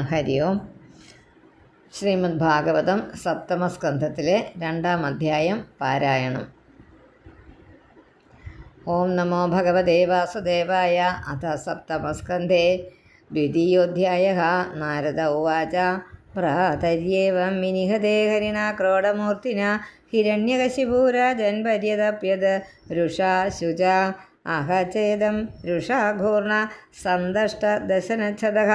ഹരി ഓം. ശ്രീമദ് ഭാഗവതം സപ്തമസ്കന്ധത്തിലെ 2-ാം അധ്യായം പാരായണം. ഓം നമോ ഭഗവതേ വാസുദേവായ. അഥ സപ്തമസ്കന്ധേ ദ്വിതീയോധ്യായഃ. നാരദ ഉവാച ഭ്രാതര്യേവം വിനിഹതേ ഹരിണാ ക്രോഡമൂർത്തിന ഹിരണ്യകശിപൂരാജൻ പര്യതപ്യത് രുഷാ ശുച അഹചേദം രുഷാഘൂർണ സന്തഷ്ട ദശനച്ഛതഃ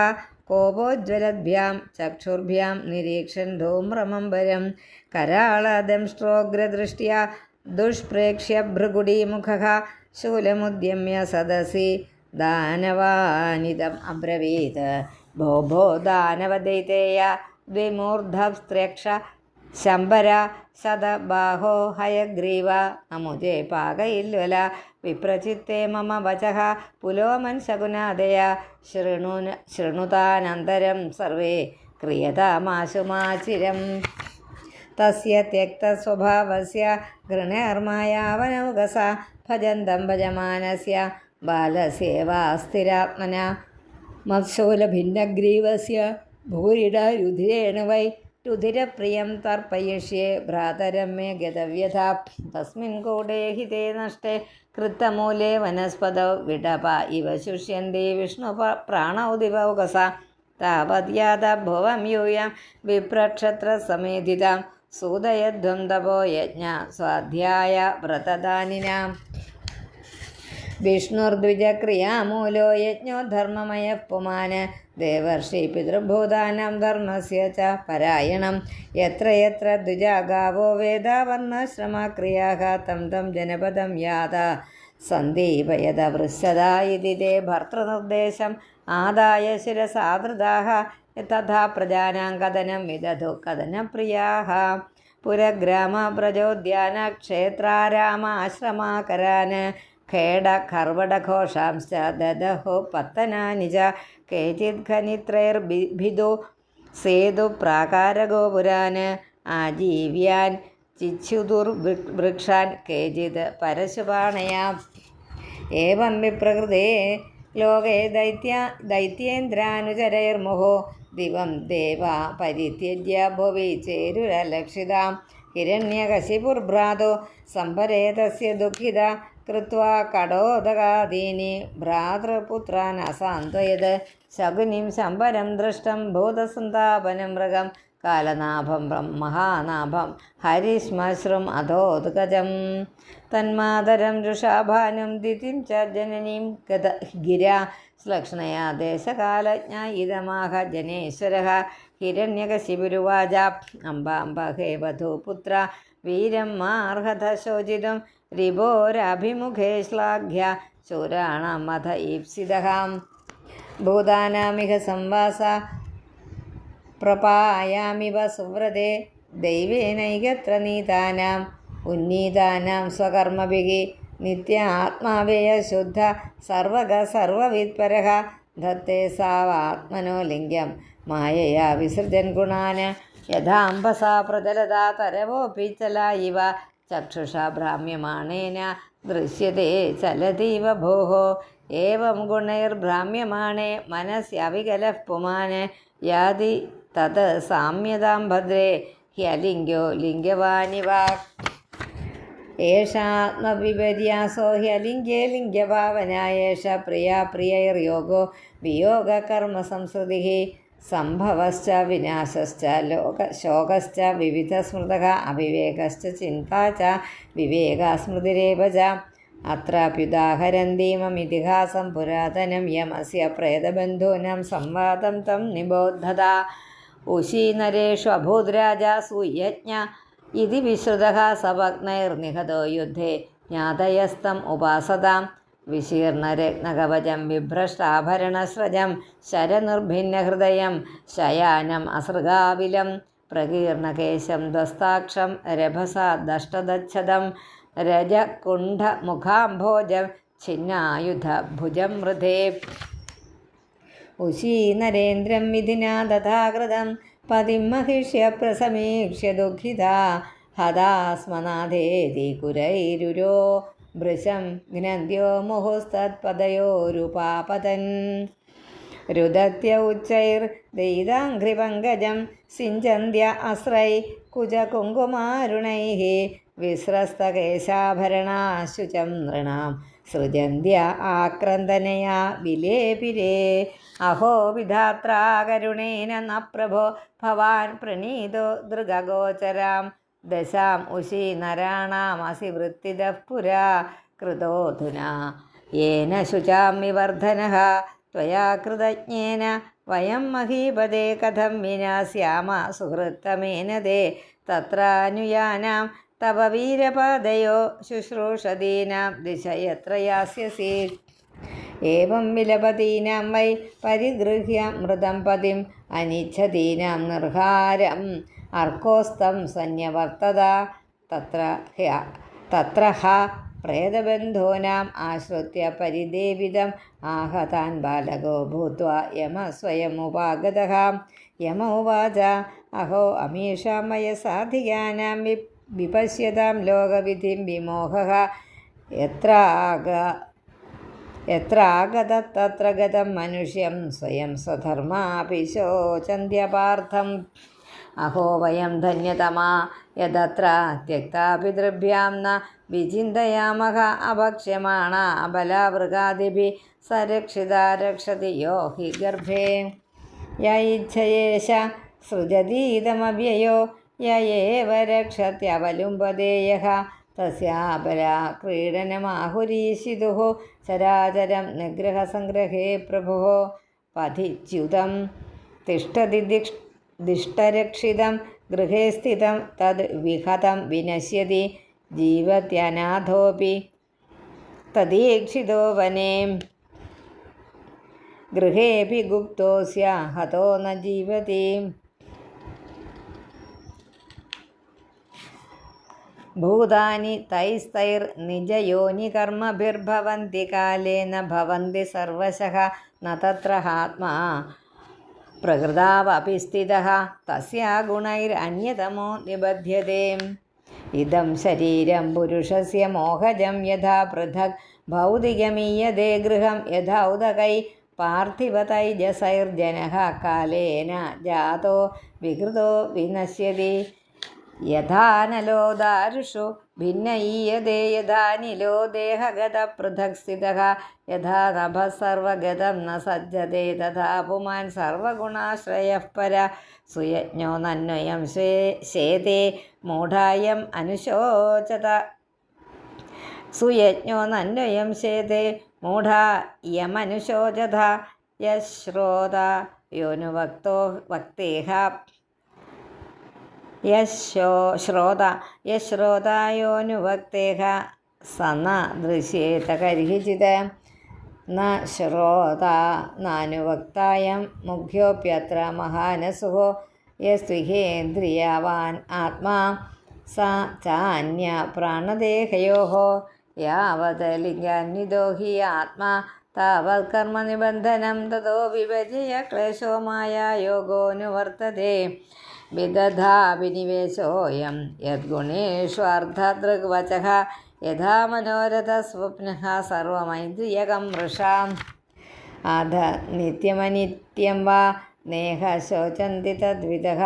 കോപോജ്വലദ്ഭ്യാം ചക്ഷുർഭ്യാം നിരീക്ഷൻ ധൂമ്രമംബരം കരാളദംഷ്ട്രോഗ്രദൃഷ്ട്യാ ദുഷ്പ്രേക്ഷ്യ ഭൃഗുടീമുഖഃ ശൂലമുദ്യമ്യ സദസി ദാനവാനിദം അബ്രവീത്. ഭോ ഭോ ദാനവദൈതേയ ദ്വിമൂർധസ്ത്രയക്ഷ ശംബര ശതബാഹോ ഹയഗ്രീവ നമുജേ പാകയില്വല വിപ്രചിത്തേ മമ വചഃ പുലോമൻ ശകുനാദയ ശൃണുതാനന്തരം സർവേ ക്രിയതാമാശുമാചിരം. തസ്യ ത്യക്തസ്വഭാവസ്യ ഗൃണേർമായാവനൗകസ ഭജന്തം ഭജമാനസ്യ ബാലസ്യേവാസ്ഥിരാത്മന മത്സൂലഭിന്നഗ്രീവസ്യ ഭൂരിഡ രുധിരേണ വൈ രുധിരപ്രിയം തർപ്പയിഷ്യേ ഭ്രാതരം മേ ഗതവ്യഥ. തസ്മിൻ കൂടേ ഹിതേ നഷ്ടേ കൃത്തമൂലേ വനസ്പതൗ വിടപ ഇവ ശുഷ്യന്തി വിഷ്ണു പ്രാണൗ ദിവൗകസ താവദ്യാത ഭുവം യൂയം വിപ്രക്ഷത്രസമേധിതാം സൂദയധ്വം തപോ യജ്ഞ സ്വാധ്യായ വ്രതദാനിനാം. വിഷ്ണുർദ്വിജക്രിയാമൂലോ യജ്ഞോ ധർമ്മമയഃ പുമാൻ ദേവർഷി പിതൃഭൂതാനാം ധർമ്മസ്യ ച പരായണം. യത്ര യത്ര ദ്വിജാഗാവോ വേദാവർണ്ണശ്രമാക്രിയാഃ തം തം ജനപദം യാത സന്ദീപയത വൃശ്ചതാ ഇതി തേ ഭർതൃനിർദ്ദേശം ആദായ ശിരസാധൃതാഃ തഥാ പ്രജാനാം കഥനം വിദധു കഥനപ്രിയാഃ. പുരഗ്രാമപ്രജോദ്യാന ക്ഷേത്രാരാമാശ്രമാകരാൻ ഖേട ഖർവടഘോഷാംശ്ച ദദഹു പത്തനാനി ച കേചിത് ഖനിത്രൈർഭിദു സേതു പ്രാകാരഗോപുരാൻ ആജീവ്യാൻ ചിച്ഛുദുർവൃക്ഷാൻ കേചിത് പരശുപാണയാ. ഏവം വിപ്രകൃതേ ലോകേ ദൈത്യേന്ദ്രാനുചരൈർമുഹോ ദിവം ദേവാ പരിത്യജ്യ ഭുവി ചേരുരലക്ഷിതാം. ഹിരണ്യകശിപുർഭ്രാതോ സംഭരേതസ്യ ദുഃഖിത കൃത്വാ കടോദകാദീനി ഭ്രാതൃപുത്രാൻ അസാന്ത്വയത്. ശകുനിം ശംബരം ദൃഷ്ടം ഭൂതസന്താപനം മൃഗം കാലനാഭം മഹാനാഭം ഹരിശ്മശ്രും അധോദ്ഗജം. തന്മാതരം രുഷാഭാനും ദിതിം ച ജനനീം ഗിരാ ശ്ലക്ഷ്ണയാ ദേശകാലജ്ഞ ഇതമാഹ ജനേശ്വരഃ. ഹിരണ്യകശിപുരുവാച അംബാംബ ഹേ വധൂപുത്ര വീരം മാർഹത ശോചിതും രിപോരഭിമുഖേ ശ്ലാഘ്യ ശൂരാണാം മഥ ഈപ്സിതഃ. ഭൂതാനാമിഹ സംവാസ പ്രപായാമിവ സുവ്രതേ ദൈവേനൈകത്ര നീതാനാം ഉന്നീതാനാം സ്വകർമ്മഭിः നിത്യ ആത്മാവേയ ശുദ്ധ സർവഗ സർവവിത്പരഃ. ധത്തേ സാവാത്മനോ ലിംഗം മായയാ വിസൃജൻ ഗുണാൻ യഥാംബസാ പ്രചലതാ തരവോപി ചലാ ഇവ ചക്ഷുഷാ ഭ്രാമ്യമാണേന ദൃശ്യതേ ചലതീവ ഭോः. ഏവം ഗുണൈർഭ്രാമ്യമാണേ മനസ്യവികലഃ പുമാൻ യാതി തത് സാമ്യതാം ഭദ്രേ ഹ്യലിംഗോ ലിംഗവാനിവ. ഏഷാത്മവിപര്യാസോ ഹ്യലിംഗേ ലിംഗഭാവന ഏഷ പ്രിയാ പ്രിയൈർയോഗോ വിയോഗകർമ്മസംസൃതിഃ. സംഭവശ്ച വിനാശശ്ച ശോകശ്ച വിവിധസ്മൃതഃ അവിവേകശ്ച ചിന്താ ച വിവേകാസ്മൃതിരേവ ച. അത്രാപ്യുദാഹരന്തീമമിതിഹാസം പുരാതനം യമസ്യ പ്രേതബന്ധൂനാം സംവാദം തം നിബോധത. ഉശീനരേഷു അഭൂദ്രാജ സുയജ്ഞ ഇതി വിശ്രുതഃ സഭഗ്നൈർനിഹതോ യുദ്ധേ ജ്ഞാതയസ്തം ഉപാസതാം. വിശീർണരത്നകവചം ബിഭ്രഷ്ടാഭരണസ്രജം ശരനിർഭിന്നഹൃദയം ശയാനം അസൃഗാവിലം പ്രകീർണകേശം ധ്വസ്താക്ഷം രഭസാ ദഷ്ടദച്ഛദം രജകുണ്ഠമുഖാംഭോജം ഛിന്നായുധ ഭുജം മൃധേ. ഉശീനരേന്ദ്രം വിധിനാ തഥാകൃതം പതിം മഹിഷ്യ പ്രസമീക്ഷ്യ ദുഃഖിതാ ഹതാസ്മനാഥേതി കുരൈരുരോ ഭൃശം ഘ്നന്ത്യോ മുഹുസ്തത്പദയോരുപാപതൻ. രുദത്യ ഉച്ചൈർദയിതാഘ്രിപങ്കജം സിഞ്ചന്ത്യ അസ്രൈ കുജകുങ്കുമാരുണൈः വിസ്രസ്തകേശാഭരണാശുചം നൃണാം സൃജന്ത്യ ആക്രന്ദനയാ വിലേപിരേ. അഹോ വിധാത്രാ കരുണേന ന പ്രഭോ ഭവാൻ പ്രണീതോ ദൃഗഗോചരാം ദശാം ഉഷി നരാണാമസി വൃത്തിദഃ പുരാ കൃതോധുനാ യേന ശുചാം വിവർധനഃ ത്വയാ കൃതജ്ഞേന വയം മഹീപദേ കഥം വിനാസ്യാമ സുഹൃത്തമേനദേ തത്രാനുയാനാം തവ വീരപാദയോ ശുശ്രൂഷദീനാം ദിശ യത്ര യാസ്യസി. ഏവം വിലപതീനാം വൈ പരിഗൃഹ്യ മൃതം പതിം അനിച്ഛതീനാം നിർഹാരം അർക്കോസ്തം സന്യവർത്തത തത്ര ഹ പ്രേതബന്ധൂനാം ആശ്രിത്യ പരിദേവിതം ആഹതാൻ ബാലകോ ഭൂത്വാ യമ സ്വയമുപാഗതഃ. യമ ഉവാച അഹോ അമീഷാം വയസാധികാനാം വിപശ്യതാം ലോകവിധിം വിമോഹഃ എത്ര ആഗതത്തത്ര ഗതം മനുഷ്യം സ്വയം സ്വധർമാപി ശോചന്ത്യപാർത്ഥം. അഹോ വയം ധന്യതമാ യദത്ര ത്യക്താ പിതൃഭ്യാം ന വിചിന്തയാമഹ അഭക്ഷ്യമാണ അബലാവൃഗാദിഭിः സരക്ഷിതാ രക്ഷതി യോ ഹി ഗർഭേ. യ ഇച്ഛയേഷ സൃജതീതമവ്യയോ യ ഏവ രക്ഷത്യവലുംബതേ യഃ തസ്യാബലാ ക്രീഡനമാഹുരീശിതുഃ ചരാചരം നിഗ്രഹസംഗ്രഹേ പ്രഭുഃ. പഥിച്യുതം തിഷ്ഠതി ദിഷ്ടരക്ഷിതം ഗൃഹേ സ്ഥിതം തദ് വിഹതം വിനശ്യതി ജീവത്യനാഥോപി തദീക്ഷിതോ വനേ ഗൃഹേപി ഗുപ്തോസ്യ ഹതോ ന ജീവതി. ഭൂതാനി തൈസ്തൈർനിജയോനികർമ്മഭിർഭവന്തി കാലേന ഭവന്തി സർവശഃ ന തത്ര ആത്മാ പ്രകൃതാവപി സ്ഥിതഃ തസ്യാ ഗുണൈരന്യതമോ നിബധ്യതേ. ഇദം ശരീരം പുരുഷസ്യ മോഹജം യഥാ പൃഥക് ഭൗതികമീയതേ ഗൃഹം യഥാ ഉദകൈ പാർത്ഥിവതൈജസൈർജനഃ കാലേന ജാതോ വികൃതോ വിനശ്യതി. യഥാനലോ ദാരുഷു ഭിന്നയീയതേ യഥാനിലോ ദേഹഗത പൃഥക് സ്ഥിതഃ യഥാ നഭഃ സർവഗതം ന സജ്ജതേ തഥാ പുമാൻ സർവഗുണാശ്രയഃ പര സുയജ്ഞോ നന്വയം ശേതേ മൂഢായം അനുശോചത. സുയജ്ഞോ നന്വയം ശേതേ മൂഢായമനുശോചത. യശ്രോത യോനുവക്തോ വക്തേഹ യശ്രോതായോനുവക്തേഹ സ ന ദൃശ്യേത കർഹിചിത് ന ശ്രോത നാനുവക്തായം മുഖ്യോപ്യത്ര മഹാനസുഃ യസ്ത്വിഹേന്ദ്രിയവാൻ ആത്മാ സ ചാന്യ പ്രാണദേഹയോഃ യാവത് ലിംഗാന്വിതോ ഹി ആത്മാ താവത് കർമ്മനിബന്ധനം തതോ വിഭജയ ക്ലേശോ മായായോഗോനുവർത്തതേ. വിദധാഭിനിവേശോയം യദ്ഗുണേഷു അർദ്ധദൃഗ്വചഃ യഥാ മനോരഥസ്വപ്നഃ സർവമൈന്ദ്രിയകം മൃഷാം. അധ നിത്യമനിത്യം വാ നേഹ ശോചന്തി തദ്വിദഃ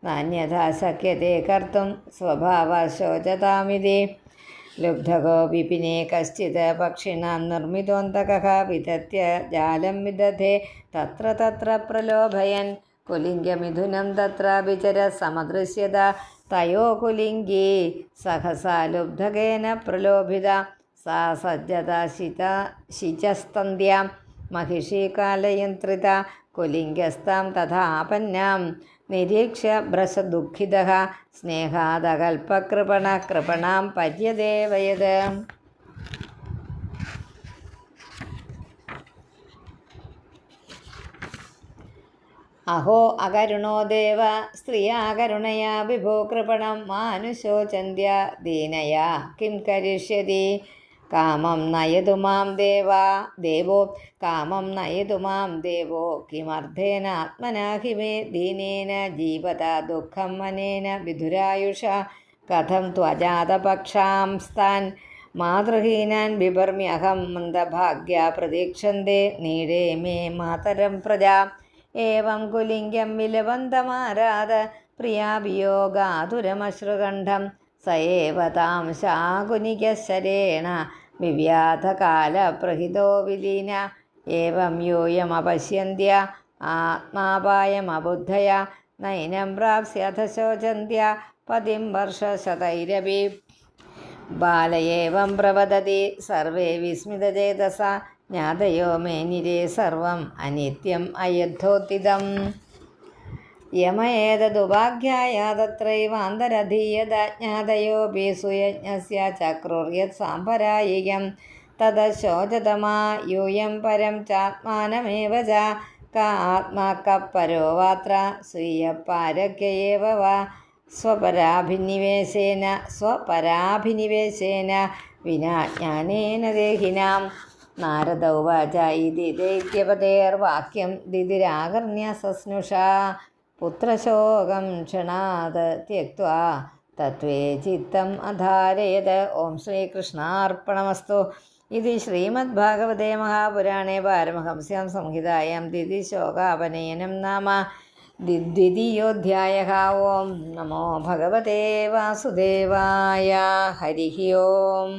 നാന്യഥാ ശക്യത്തെ കർത്തും സ്വഭാവശോചതാമിതി. ലുബ്ധകോ വിപിനേ കശ്ചിത് പക്ഷിണാം നിർമ്മിതോന്തകഃ വിദധ്യ ജാലം വിദധേ തത്ര തത്ര പ്രലോഭയൻ കുലിംഗമിഥുനം തത്ര വിചര സമദൃശ്യത. തയോ കുലിംഗീ സഹസാ ലുബ്ധകേന പ്രലോഭിത സാ സജ്ജത ശിചസ്തന്ത്യാം महिषी कालयन्त्रिता कुलिङ्गस्तां तथापन्नां निरीक्ष्य भ्रशदुःखितः स्नेहादकल्पकृपणः कृपणां पर्यदेवयत्। अहो अकरुणो देव स्त्रिया करुणया विभो कृपणं मानुषोचन्द्या दीनया किं करिष्यति। कामं नयतु मां देवो कामं नयतु मां देवो किमर्थेन आत्मना हि मे दीनेन जीवता दुःखं मनेन विधुरायुषा। कथं त्वजातपक्षांस्तान् മാതൃഹീനാൻ ബിഭർമ്യഹം മന്ദഭാഗ്യ പ്രതീക്ഷന്തേ നീടേ മേ മാതരം പ്രജാ ഏവം കുലിംഗം വിലവന്തമാരാധ പ്രിയാഭിയോഗാതുരമശ്രുകണ്ഠം സയേവ താം ശാകുനികശരേണ വിവ്യാധകാലപ്രഹിതോ വിലീന ഏവം യൂയമപശ്യന്ത്യ ആത്മാപായമബുദ്ധയ നൈനം പ്രാപ്സ്യഥ ശോചന്ത്യ പതിം വർഷശതൈരപി ബാലയേവം പ്രവദതി സർവേ വിസ്മിതചേതസ ജ്ഞാതയോ മേനിരേ സർവം അനിത്യം അയദ്ധോത്തിതം യമയേതദുപാഖ്യായ തത്രൈവാന്തരധീയത ജ്ഞാതയോപി സുയജ്ഞസ്യ ചക്രുർയത് സാംപരായികം തദശോചതമാ യൂയം പരം ചാത്മാനമേവ ച ക ആത്മാ കപ്പരോ വാത്ര സ്വീയപാരക്യേവ വാ സ്വപരാഭിനിവേശേന വിനാ ജ്ഞാനേന ദേഹിനാം. നാരദ ഉവാച ഇതി ദൈത്യപതേർവാക്യം ദിതിരാകർണ്യ സസ്നുഷാ പുത്രശോകം ക്ഷണാത് ത്യക്ത്വാ തത്വേ ചിത്തം അധാരയത്. ഓം ശ്രീകൃഷ്ണാർപ്പണമസ്തു. ഇത് ശ്രീമദ്ഭാഗവതേ മഹാപുരാണേ പാരമഹംസ്യാം സംഹിതായാം ദിതിശോകാപനയനം നാമ ദ്വിതീയോധ്യായഃ. ഓം നമോ ഭഗവതേ വാസുദേവായ. ഹരിഃ ഓം.